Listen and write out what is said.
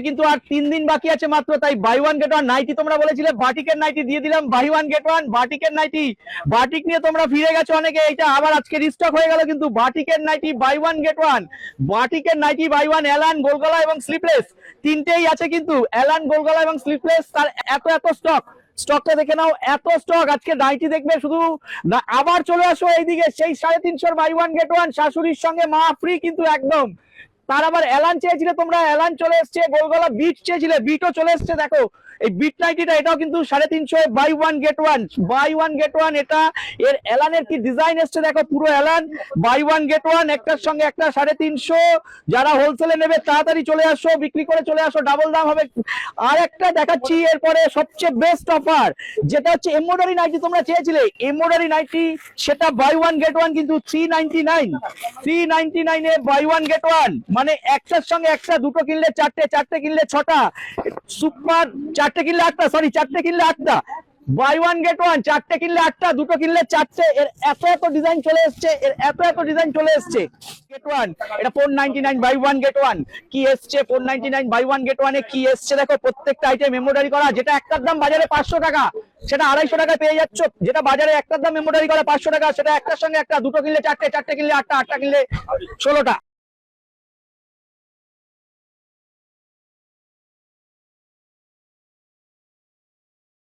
কিন্তু আর 3 দিন বাকি আছে মাত্র, তাই buy one get one nighty তোমরা বলেছিলে বাটিকের নাইটি দিয়ে দিলাম, বাই ওয়ান গেট ওয়ান বাটিকের নাইটি। বাটিক নিয়ে তোমরা ফিরে গেছো অনেকে, এটা আবার আজকে রিস্টক হয়ে গেল কিন্তু বাটিকের nighty buy one get one. বাটিকের নাইটি বাই ওয়ান, এলান, গোলগলা এবং স্লিপলেস তিনটেই আছে কিন্তু, এলান, গোলগলা এবং স্লিপলেস, তার এত এত স্টক। স্টকটা দেখে নাও, এত স্টক আজকে নাইটি দেখবে শুধু না। আবার চলে আসো এইদিকে, সেই 350 বাই ওয়ান গেট ওয়ান, শাশুড়ির সঙ্গে মা ফ্রি কিন্তু একদম। তার আবার এলান চেয়েছিলে তোমরা, এলান চলে এসছে, গোলগলা বিট চেয়েছিলে, বিটও চলে এসছে। দেখো এই বিট নাইটিটা, এটাও কিন্তু 350 buy one get one, buy one get one. এটা এর এলানের কি ডিজাইন এসছে দেখো, পুরো এলান বাই ওয়ান গেট ওয়ান, একটার সঙ্গে একটা 350। যারা হোলসেলে নেবে তাড়াতাড়ি চলে আসো, বিক্রি করে চলে আসো, ডাবল দাম হবে। আর একটা দেখাচ্ছি এরপরে সবচেয়ে বেস্ট অফার, যেটা হচ্ছে এমব্রয়ডারি নাইটি তোমরা চেয়েছিলে, এমব্রয়ডারি নাইটি, সেটা বাই ওয়ান গেট ওয়ান কিন্তু 399, 399 এ বাই ওয়ান গেট ওয়ান, মানে একটার সঙ্গে একটা, দুটো কিনলে চারটে, চারটে কিনলে ছটা, সুপার, চারটে কিনলে আটটা, সরি চারটে কিনলে আটটা, বাই ওয়ান গেট ওয়ান, চারটে কিনলে আটটা, দুটো কিনলে চারটে। এর এত এত ডিজাইন চলে এসছে, এর এত এত ডিজাইন চলে এসছে। গেট ওয়ান, এটা 499 বাই ওয়ান গেট ওয়ান। কি এসছে 499 বাই ওয়ান গেট ওয়ানে, কি এসছে দেখো, প্রত্যেকটা আইটেম এমব্রয়ডারি করা। যেটা একটার দাম বাজারে 500 টাকা, সেটা 250 টাকায় পেয়ে যাচ্ছ। যেটা বাজারে একটার দাম এমব্রয়ডারি করা 500 টাকা, সেটা একটার সঙ্গে একটা, দুটো কিনলে চারটে, চারটে কিনলে আটটা, আটটা কিনলে 16টা।